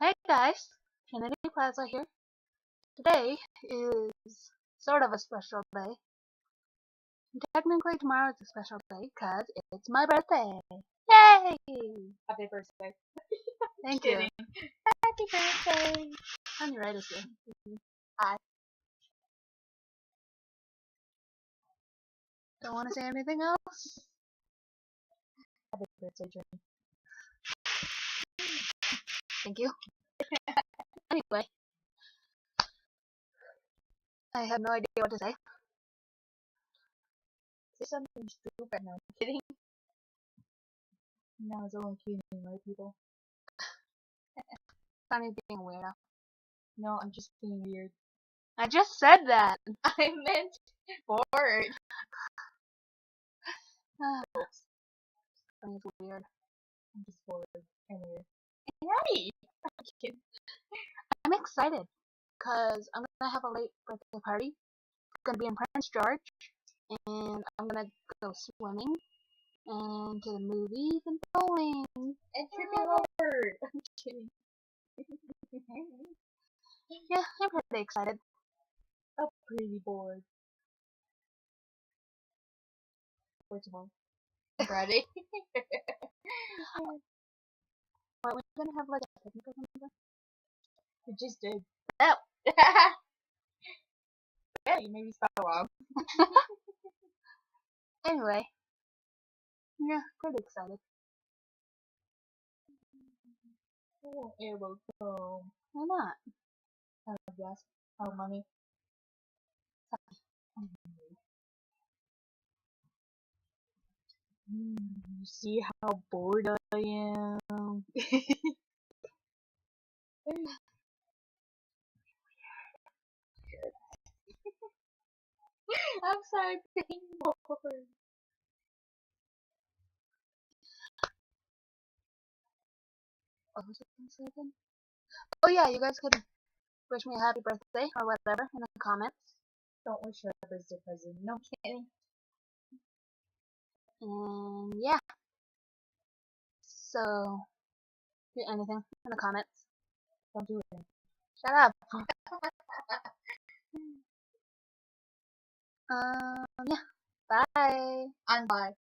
Hey guys, Kennedy Plaza here. Today is sort of a special day. Technically tomorrow is a special day because it's my birthday. Yay! Happy birthday. Thank you. Kidding. Happy birthday. Honey Right is here. Hi. Don't want to say anything else? Happy birthday, Jenny. Thank you. Anyway, I have no idea what to say. Say something stupid. No, I'm kidding. No, it's only kidding, right, people? Sonny's being a weirdo. No, I'm just being weird. I just said that. I meant bored. Sonny's weird. I'm just bored and weird. Right. I'm kidding. I'm excited because I'm gonna have a late birthday party. It's gonna be in Prince George, and I'm gonna go swimming and to the movies and bowling. And tripping over. I'm kidding. Yeah, I'm pretty excited. I'm pretty bored. First of all, Friday. Aren't we gonna have like a picnic or something? We just did. Oh. Yeah, you made me stop wrong. Anyway, yeah, pretty excited. I won't able to Why not? have gas, have money. You see how bored I am? I'm sorry, being bored. What was I gonna say again? Oh yeah, you guys could wish me a happy birthday or whatever in the comments. Don't wish her a birthday present. No kidding. And yeah, so do anything in the comments. Don't do it. Shut up. Yeah. Bye. And bye.